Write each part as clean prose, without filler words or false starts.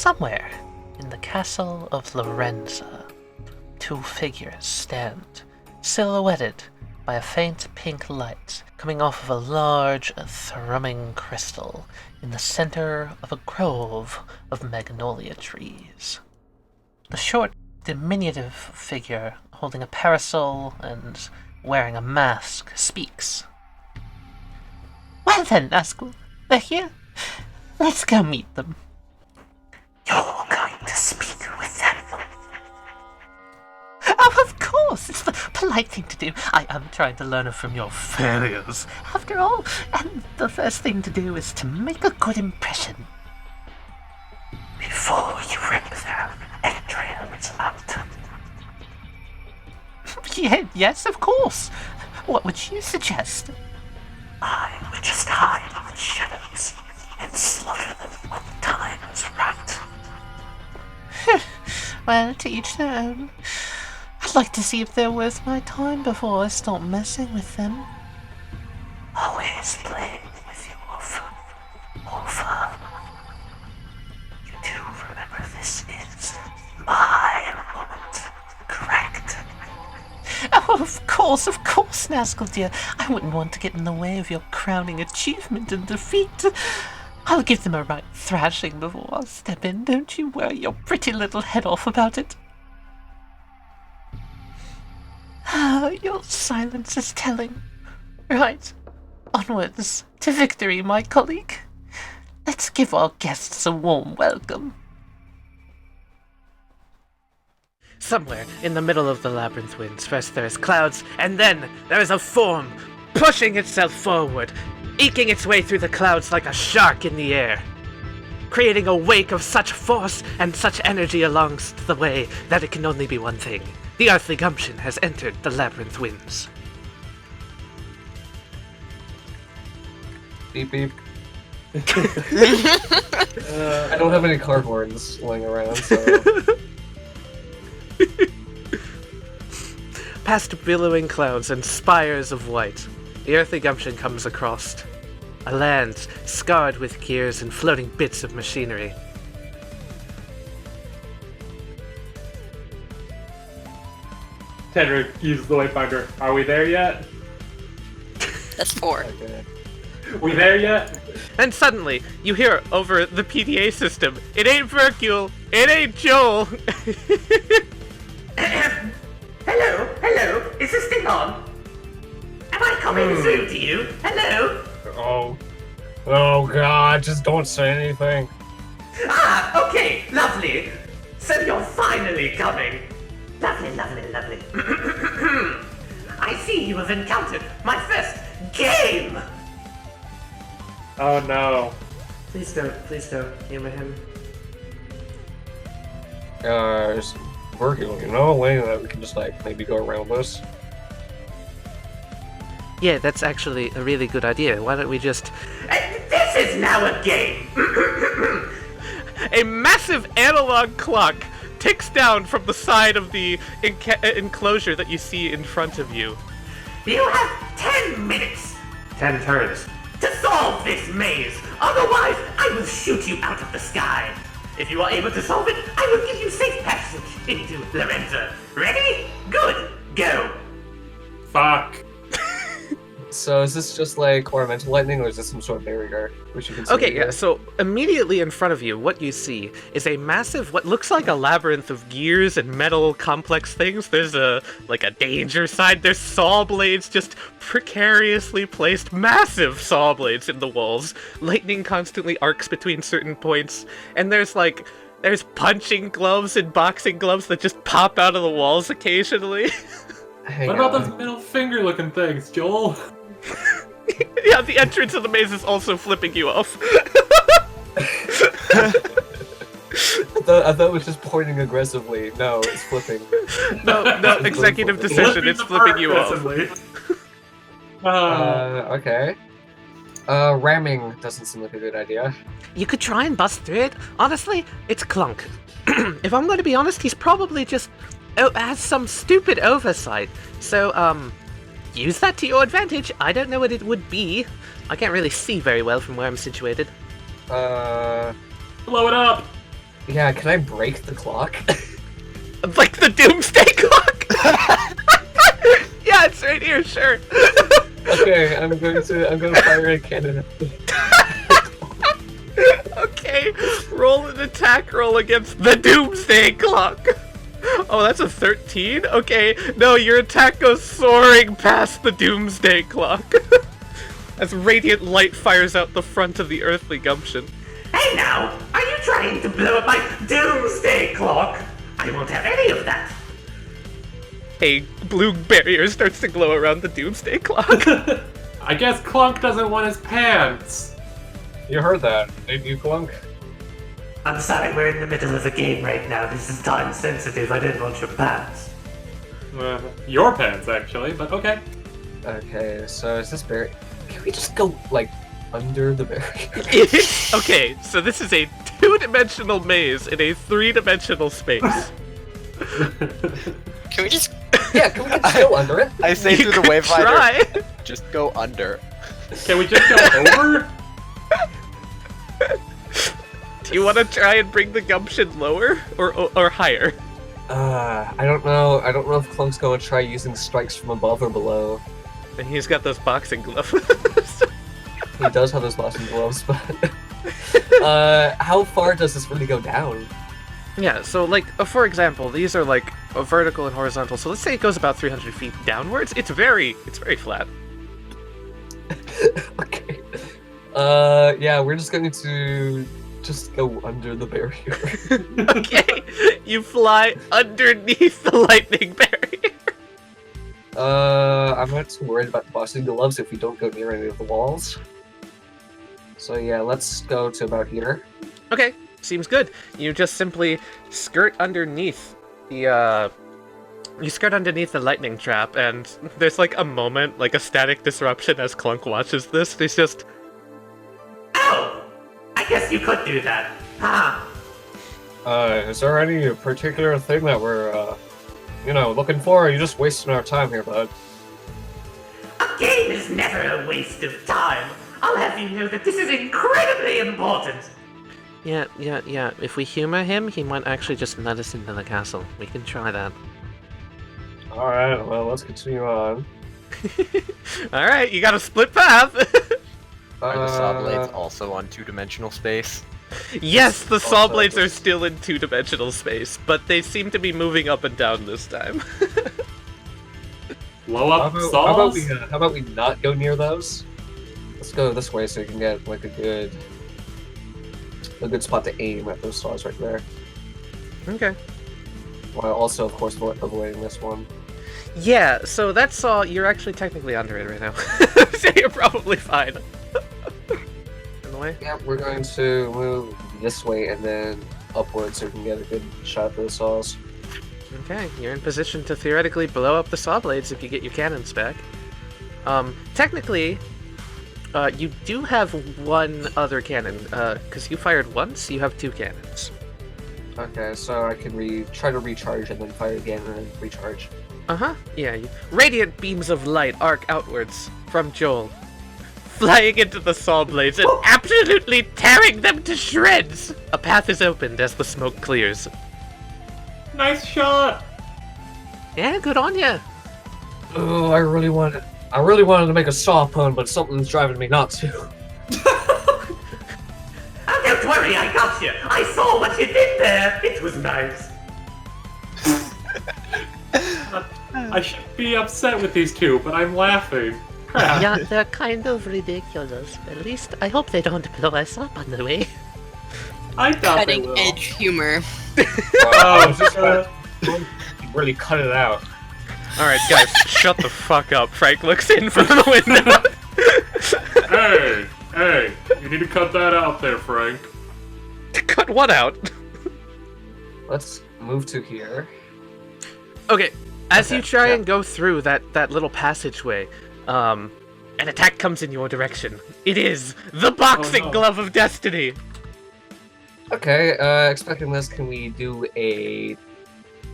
Somewhere in the castle of Lorenza, two figures stand, silhouetted by a faint pink light coming off of a large, thrumming crystal in the center of a grove of magnolia trees. The short, diminutive figure holding a parasol and wearing a mask speaks. Well then, Nazgul, they're here. Let's go meet them. You're going to speak with them? Oh, of course! It's the polite thing to do. I am trying to learn from your failures. After all, and the first thing to do is to make a good impression. Before you rip their entrails out. Yes, of course. What would you suggest? I would just hide in the shadows and slaughter them when the time is right. Well, to each their own. I'd like to see if they're worth my time before I start messing with them. Always playing with your Morpha. You do remember this is my moment, correct? Oh, of course, Nazgul dear. I wouldn't want to get in the way of your crowning achievement and defeat. I'll give them a right thrashing before I'll step in. Don't you worry your pretty little head off about it. Your silence is telling. Right. Onwards to victory, my colleague. Let's give our guests a warm welcome. Somewhere in the middle of the labyrinth winds, first there is clouds, and then there is a form pushing itself forward, eking its way through the clouds like a shark in the air, creating a wake of such force and such energy along the way that it can only be one thing. The Earthly Gumption has entered the labyrinth winds. Beep beep. I don't have any car horns laying around, so... Past billowing clouds and spires of white, the Earthly Gumption comes across a land scarred with gears and floating bits of machinery. Tedrick uses the Wayfinder. Are we there yet? That's 4. Okay. We there yet? And suddenly, you hear over the PDA system, it ain't Ridicule, it ain't Joel. Hello, is this thing on? Am I coming through to you? Hello? Oh god, just don't say anything. Ah, okay, lovely. So you're finally coming. Lovely. I see you have encountered my first game. Oh no. Please don't humor him. It's working, you know? A way that we can just, like, maybe go around this. Yeah, that's actually a really good idea. Why don't we just... This is now a game! A massive analog clock ticks down from the side of the enclosure that you see in front of you. You have 10 minutes! 10 turns. To solve this maze! Otherwise, I will shoot you out of the sky! If you are able to solve it, I will give you safe passage into Lorenza. Ready? Good! Go! Fuck. So is this just like ornamental lightning, or is this some sort of barrier which you can see? Okay, yeah, so immediately in front of you, what you see is a massive, what looks like a labyrinth of gears and metal complex things. There's a danger side, there's saw blades just precariously placed, massive saw blades in the walls. Lightning constantly arcs between certain points, and there's punching gloves and boxing gloves that just pop out of the walls occasionally. What about those middle finger looking things, Joel? Yeah, the entrance of the maze is also flipping you off. I thought it was just pointing aggressively. No, it's flipping. No, executive decision, it's flipping you off. Okay. Ramming doesn't seem like a good idea. You could try and bust through it. Honestly, it's Clunk. If I'm going to be honest, he's probably just has some stupid oversight. So, use that to your advantage. I don't know what it would be. I can't really see very well from where I'm situated. Blow it up! Yeah, can I break the clock? Like the doomsday clock? Yeah, it's right here, sure. Okay, I'm gonna fire a cannon at the Okay, roll an attack roll against the doomsday clock. Oh, that's a 13? Okay, no, your attack goes soaring past the doomsday clock. As radiant light fires out the front of the Earthly Gumption. Hey now, are you trying to blow up my doomsday clock? I won't have any of that. A blue barrier starts to glow around the doomsday clock. I guess Clunk doesn't want his pants. You heard that, didn't you, Clunk? I'm sorry, we're in the middle of a game right now. This is time sensitive. I didn't want your pants. Your pants, actually, but okay. Okay, so is this barrier? Can we just go, like, under the barrier? Okay, so this is a 2-dimensional maze in a 3-dimensional space. Can we just... Yeah, can we just go under it? I say You through the could Wavefinder, try. just go under. Can we just go over? Do you want to try and bring the gumption lower or higher? I don't know. I don't know if Clunk's gonna try using strikes from above or below. And he's got those boxing gloves. He does have those boxing gloves, but... how far does this really go down? Yeah, so like, for example, these are like vertical and horizontal. So let's say it goes about 300 feet downwards. It's very flat. Okay. Yeah, we're just going to just go under the barrier. Okay, you fly underneath the lightning barrier. I'm not too worried about the boxing gloves if we don't go near any of the walls. So yeah, let's go to about here. Okay, seems good. You just simply skirt underneath the lightning trap, and there's like a moment, like a static disruption as Clunk watches this. He's just, Oh! I guess you could do that. Ha! Is there any particular thing that we're, looking for? Or are you just wasting our time here, bud? A game is never a waste of time. I'll have you know that this is incredibly important. yeah. If we humor him, he might actually just nut us into the castle. We can try that. Alright, well, let's continue on. Alright, you got a split path! Are the saw blades also on 2-dimensional space? Yes, the saw Also- blades are still in 2-dimensional space, but they seem to be moving up and down this time. Blow How up about, saws? how about we not go near those? Let's go this way so we can get like a good spot to aim at those saws right there. Okay. While also, of course, avoiding this one. Yeah, so that saw, you're actually technically under it right now. So you're probably fine. In the way? Yeah, we're going to move this way and then upwards so we can get a good shot at those saws. Okay, you're in position to theoretically blow up the saw blades if you get your cannons back. Technically, you do have one other cannon, because you fired once, you have 2 cannons. Okay, so I can try to recharge and then fire again and then recharge. Uh-huh, yeah. Radiant beams of light arc outwards from Joel, flying into the saw blades and absolutely tearing them to shreds! A path is opened as the smoke clears. Nice shot! Yeah, good on ya! Oh, I really wanted to make a saw pun, but something's driving me not to. Oh, don't worry, I got you. I saw what you did there. It was nice. I should be upset with these two, but I'm laughing. Crap. Yeah, they're kind of ridiculous. At least, I hope they don't blow us up on the way. I doubt they Cutting will. edge humor. Oh, Really cut it out. Alright, guys, shut the fuck up. Frank looks in from the window. Hey, you need to cut that out there, Frank. Cut what out? Let's move to here. Okay, as you Okay, try yeah. and go through that little passageway, an attack comes in your direction. It is the boxing no. glove of destiny. Okay, expecting this, can we do a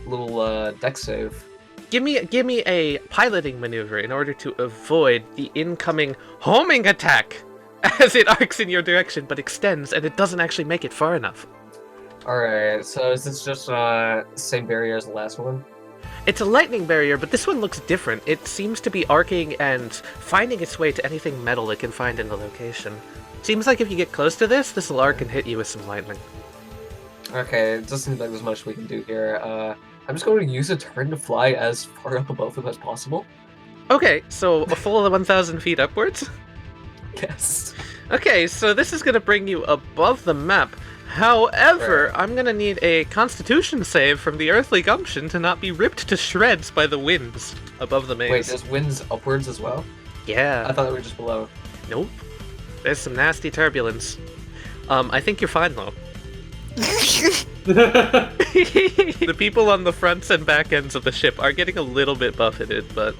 little deck save? Give me a piloting maneuver in order to avoid the incoming homing attack as it arcs in your direction but extends and it doesn't actually make it far enough. Alright, so is this just the same barrier as the last one? It's a lightning barrier, but this one looks different. It seems to be arcing and finding its way to anything metal it can find in the location. Seems like if you get close to this will arc and hit you with some lightning. Okay, it doesn't seem like there's much we can do here. I'm just going to use a turn to fly as far up above them as possible. Okay, so a full 1,000 feet upwards? Yes. Okay, so this is going to bring you above the map. However, Right. I'm going to need a constitution save from the Earthly Gumption to not be ripped to shreds by the winds above the maze. Wait, there's winds upwards as well? Yeah. I thought they were just below. Nope. There's some nasty turbulence. I think you're fine, though. The people on the fronts and back ends of the ship are getting a little bit buffeted, but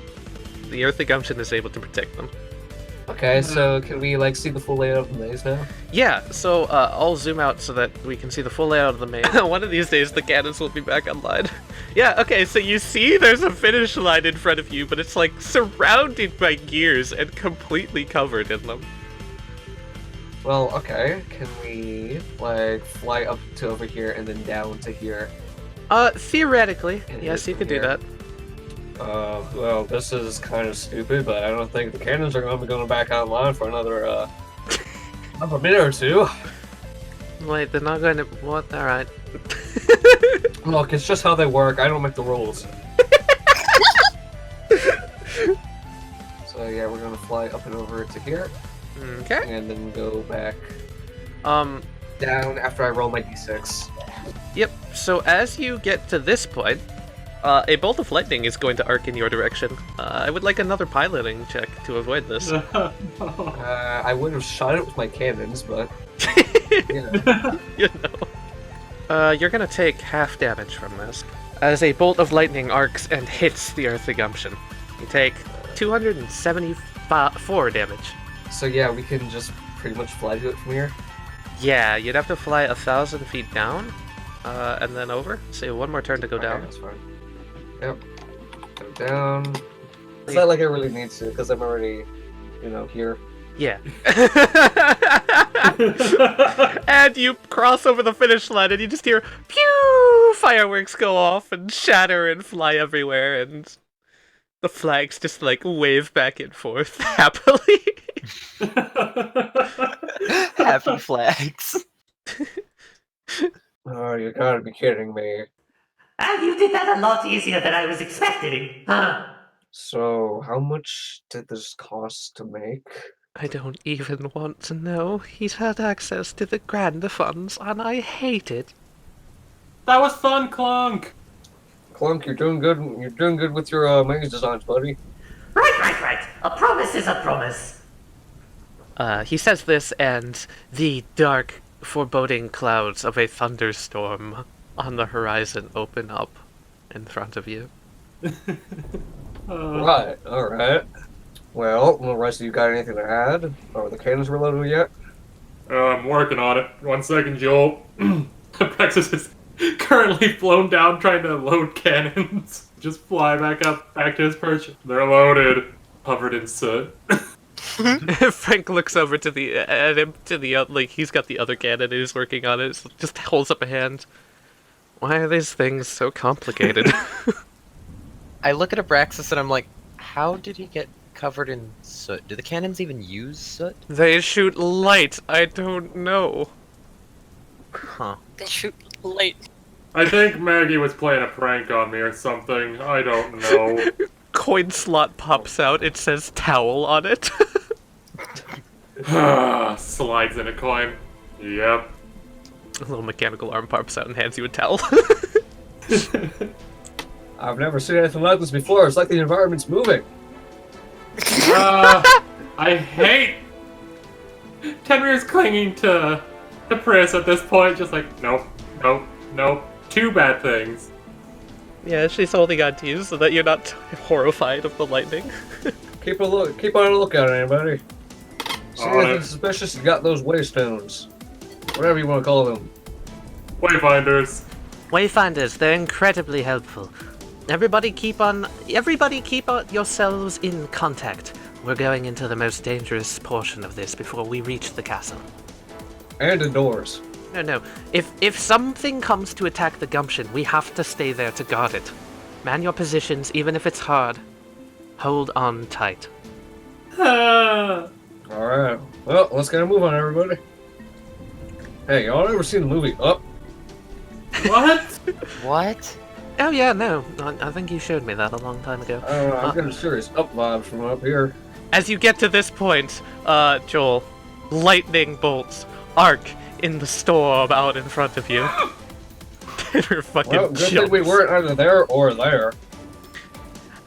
the Earthly Gumption is able to protect them. Okay, so can we, like, see the full layout of the maze now? Yeah, so I'll zoom out so that we can see the full layout of the maze. One of these days the cannons will be back online. Yeah, okay, so you see there's a finish line in front of you, but it's like surrounded by gears and completely covered in them. Well, okay. Can we, like, fly up to over here and then down to here? Theoretically, And yes, hit you from could do here? that. Well, this is kind of stupid, but I don't think the cannons are going to be going back online for another minute or two. Wait, they're not going to... What? Alright. Look, it's just how they work. I don't make the rules. So yeah, we're going to fly up and over to here, Okay. and then go back Um, down after I roll my d6. yep, so as you get to this point, a bolt of lightning is going to arc in your direction. I would like another piloting check to avoid this. I would have shot it with my cannons, but you know. You know. You're gonna take half damage from this. As a bolt of lightning arcs and hits the Earthly Gumption, you take 274 damage. So yeah, we can just pretty much fly to it from here. Yeah, you'd have to fly 1,000 feet down, and then over. So one more turn to go Okay, down. that's fine. Yep. Go down. It's not like I really need to, because I'm already, here. Yeah. And you cross over the finish line and you just hear pew! Fireworks go off and shatter and fly everywhere, and the flags just like wave back and forth happily. Happy flags. Oh, you gotta be kidding me. You did that a lot easier than I was expecting. So, how much did this cost to make? I don't even want to know. He's had access to the grand funds and I hate it. That was fun, Clunk! Clunk, you're doing good. You're doing good with your maze designs, buddy. Right. A promise is a promise. He says this, and the dark, foreboding clouds of a thunderstorm on the horizon open up in front of you. Right. All right. Well, the rest of you got anything to add? Are the cannons reloaded yet? I'm working on it. 1 second, Joel. Praxis is currently flown down trying to load cannons. Just fly back up, back to his perch. They're loaded. Covered in soot. Frank looks over to the like he's got the other cannon and he's working on it. So just holds up a hand. Why are these things so complicated? I look at Abraxas and I'm like, how did he get covered in soot? Do the cannons even use soot? They shoot light. I don't know. Huh. They shoot light. I think Maggie was playing a prank on me or something. I don't know. Coin slot pops out. It says towel on it. Slides in a coin. Yep. A little mechanical arm pops out and hands you a towel. I've never seen anything like this before. It's like the environment's moving. I hate Tenrir's clinging to Pris at this point. Just like, nope. Two bad things. Yeah, she's holding on to you so that you're not horrified of the lightning. Keep on a lookout, anybody. See On anything it. suspicious? You got those waystones, whatever you want to call them. Wayfinders. Wayfinders, they're incredibly helpful. Everybody keep yourselves in contact. We're going into the most dangerous portion of this before we reach the castle. And indoors. No. If something comes to attack the gumption, we have to stay there to guard it. Man your positions, even if it's hard. Hold on tight. Alright. Well, let's get a move on, everybody. Hey, y'all ever seen the movie Up? What? What? Oh yeah, no. I think you showed me that a long time ago. I don't know, I'm getting serious Up vibes from up here. As you get to this point, Joel, lightning bolts arc in the storm out in front of you. They're fucking Well, good thing we jumps. weren't either there or there.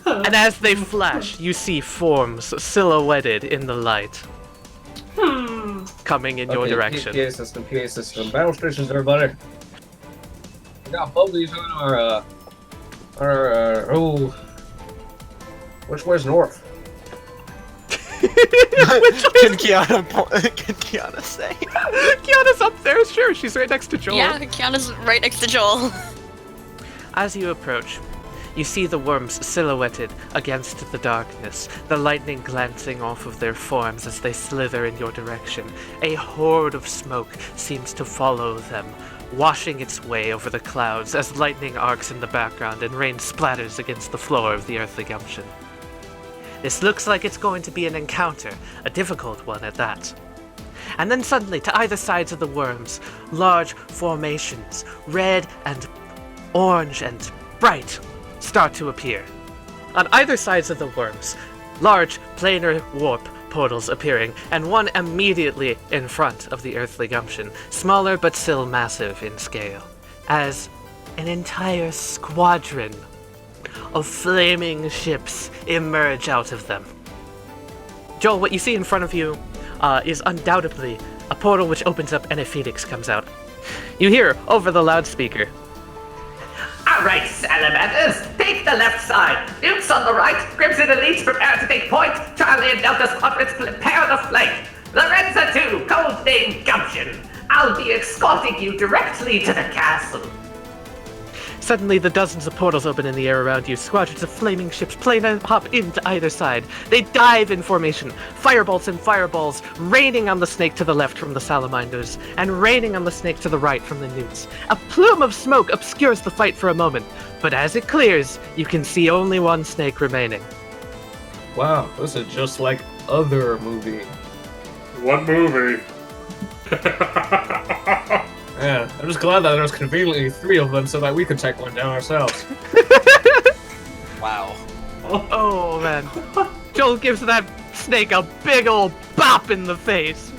And as they flash, you see forms silhouetted in the light. Coming in your direction. PA system. Battle stations, everybody. We got both of these on which way's north? Can Kiana say? Kiana's up there, sure, she's right next to Joel. Yeah, Kiana's right next to Joel. As you approach, you see the worms silhouetted against the darkness, the lightning glancing off of their forms as they slither in your direction. A horde of smoke seems to follow them, washing its way over the clouds as lightning arcs in the background and rain splatters against the floor of the Earthly Gumption. This looks like it's going to be an encounter, a difficult one at that. And then suddenly, to either sides of the worms, large formations, red and orange and bright, start to appear. On either sides of the worms, large planar warp portals appearing, and one immediately in front of the Earthly Gumption, smaller but still massive in scale, as an entire squadron of flaming ships emerge out of them. Joel, what you see in front of you is undoubtedly a portal which opens up and a phoenix comes out. You hear over the loudspeaker, Alright, salamanders, take the left side. Imps on the right, Crimson Elites prepare to take point. Charlie and Delta squadrons prepare the flank. Lorenza 2, codename Gumption. I'll be escorting you directly to the castle. Suddenly, the dozens of portals open in the air around you. Squadrons of flaming ships plane and hop into either side. They dive in formation, firebolts and fireballs, raining on the snake to the left from the salamanders, and raining on the snake to the right from the newts. A plume of smoke obscures the fight for a moment, but as it clears, you can see only one snake remaining. Wow, this is just like other movie. What movie? Yeah, I'm just glad that there was conveniently 3 of them so that we could take one down ourselves. Wow. Oh man. Joel gives that snake a big old bop in the face.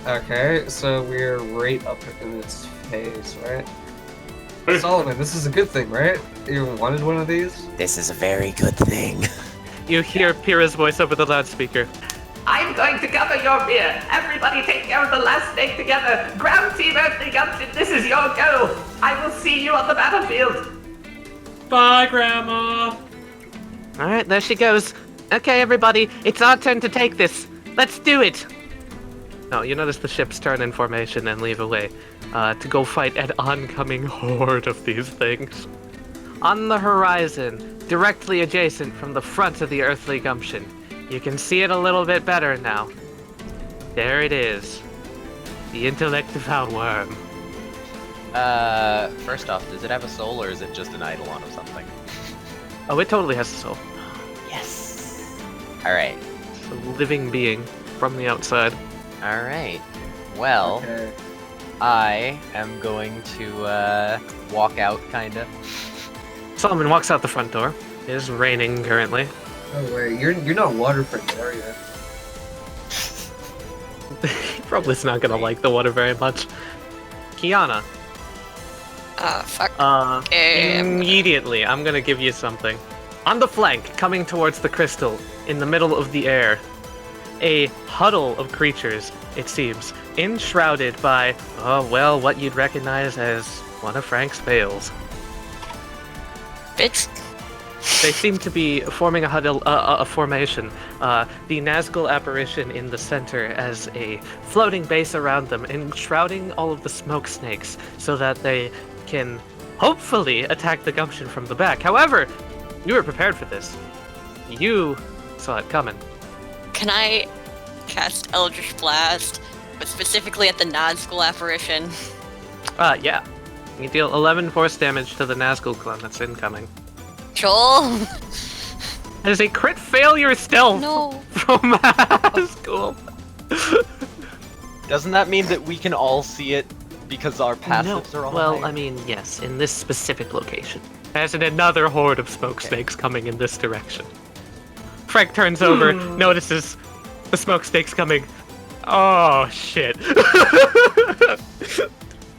Okay, so we're right up in its face, right? Solomon, this is a good thing, right? You wanted one of these? This is a very good thing. You hear Pyrrha's voice over the loudspeaker. I'm going to cover your rear. Everybody take care of the last snake together. Ground team Earthly Gumption, this is your go. I will see you on the battlefield. Bye, Grandma. Alright, there she goes. Okay, everybody, it's our turn to take this. Let's do it! Oh, you notice the ships turn in formation and leave away to go fight an oncoming horde of these things. On the horizon, directly adjacent from the front of the Earthly Gumption, you can see it a little bit better now. There it is. The intellect-devout worm. First off, does it have a soul or is it just an eidolon of something? Oh, it totally has a soul. Yes. Alright. It's a living being from the outside. Alright. Well, Okay. I am going to walk out, kinda. Solomon walks out the front door. It is raining currently. Oh wait, you're not waterproof, are you? He probably is not gonna like the water very much. Kiana, Fuck. immediately I'm gonna give you something. On the flank, coming towards the crystal, in the middle of the air, a huddle of creatures, it seems, enshrouded by, what you'd recognize as one of Frank's veils. Bitch. They seem to be forming a formation. The Nazgul apparition in the center as a floating base around them, enshrouding all of the smoke snakes so that they can hopefully attack the Gumption from the back. However, you were prepared for this. You saw it coming. Can I cast Eldritch Blast, but specifically at the Nazgul apparition? Yeah. You deal 11 force damage to the Nazgul clone that's incoming. Joel. That is a crit failure stealth No. from Nazgul. Doesn't that mean that we can all see it because our passives are all Well, higher? I mean, yes, in this specific location. There's another horde of smoke snakes coming in this direction. Frank turns over, notices the smoke snakes coming. Oh, shit.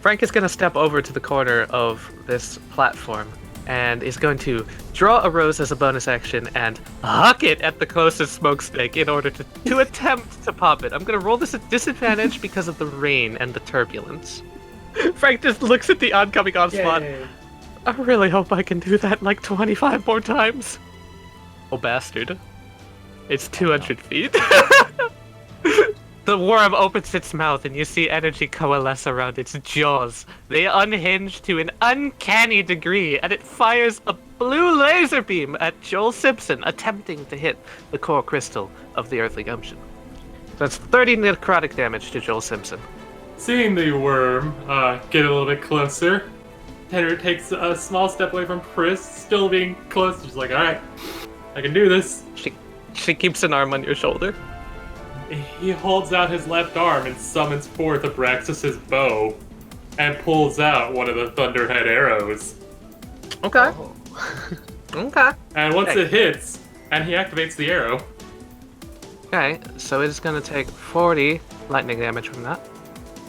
Frank is going to step over to the corner of this platform and is going to draw a rose as a bonus action and huck it at the closest smoke snake in order to attempt to pop it. I'm going to roll this at disadvantage because of the rain and the turbulence. Frank just looks at the oncoming onslaught. Yay. I really hope I can do that like 25 more times. Oh, bastard. It's 200 feet. The worm opens its mouth and you see energy coalesce around its jaws. They unhinge to an uncanny degree and it fires a blue laser beam at Joel Simpson, attempting to hit the core crystal of the Earthly Gumption. That's 30 necrotic damage to Joel Simpson. Seeing the worm get a little bit closer, Tenor takes a small step away from Pris, still being close. She's like, alright, I can do this. She keeps an arm on your shoulder. He holds out his left arm and summons forth Abraxas' bow and pulls out one of the Thunderhead arrows. Okay. Okay. And once it hits, and he activates the arrow, Okay, so it's gonna take 40 lightning damage from that.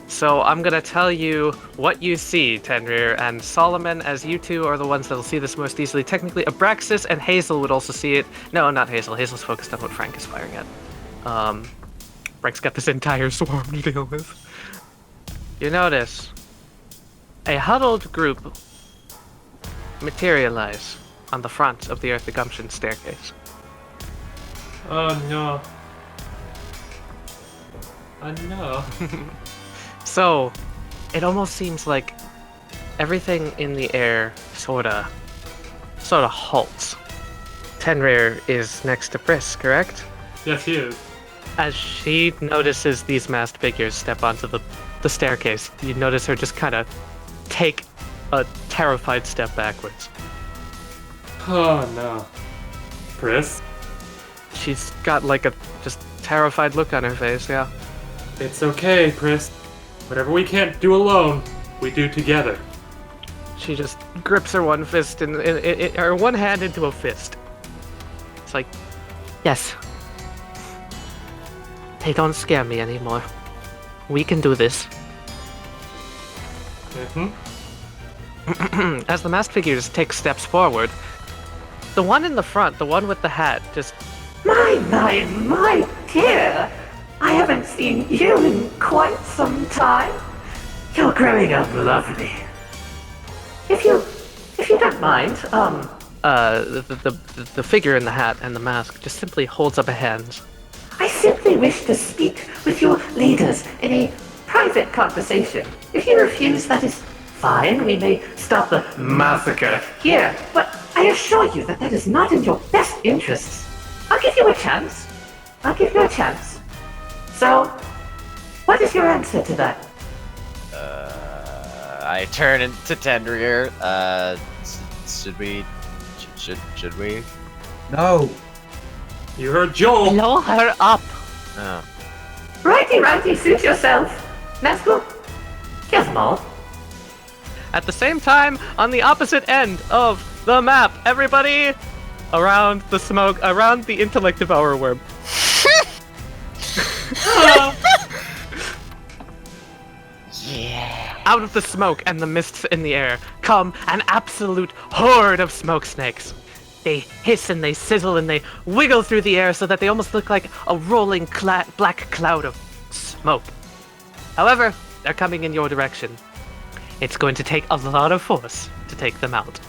So I'm gonna tell you what you see, Tenrir, and Solomon, as you two are the ones that'll see this most easily. Technically, Abraxas and Hazel would also see it. No, not Hazel. Hazel's focused on what Frank is firing at. Frank's got this entire swarm to deal with. You notice a huddled group materialize on the front of the Earthly Gumption staircase. oh no. Oh no. So, it almost seems like everything in the air sorta halts. Tenrir is next to Briss, correct? Yes, he is. As she notices these masked figures step onto the staircase, you notice her just kind of take a terrified step backwards. Oh no. Pris? She's got like a just terrified look on her face, yeah. It's okay, Pris. Whatever we can't do alone, we do together. She just grips her one fist her one hand into a fist. It's like, yes. They don't scare me anymore. We can do this. Mm-hmm. As the masked figures take steps forward, the one in the front, the one with the hat, just My dear! I haven't seen you in quite some time. You're growing up lovely. If you don't mind, the figure in the hat and the mask just simply holds up a hand. I simply wish to speak with your leaders in a private conversation. If you refuse, that is fine. We may stop the massacre here. But I assure you that is not in your best interests. I'll give you a chance. So, what is your answer to that? I turn into Tendrier. Should we? No. You heard Joel. Blow her up! Oh. Righty, suit yourself. Nazgul, kill them all. At the same time, on the opposite end of the map, everybody around the smoke, around the intellect devourer worm. Yeah. Out of the smoke and the mists in the air come an absolute horde of smoke snakes. They hiss and they sizzle and they wiggle through the air so that they almost look like a rolling black cloud of smoke. However, they're coming in your direction. It's going to take a lot of force to take them out.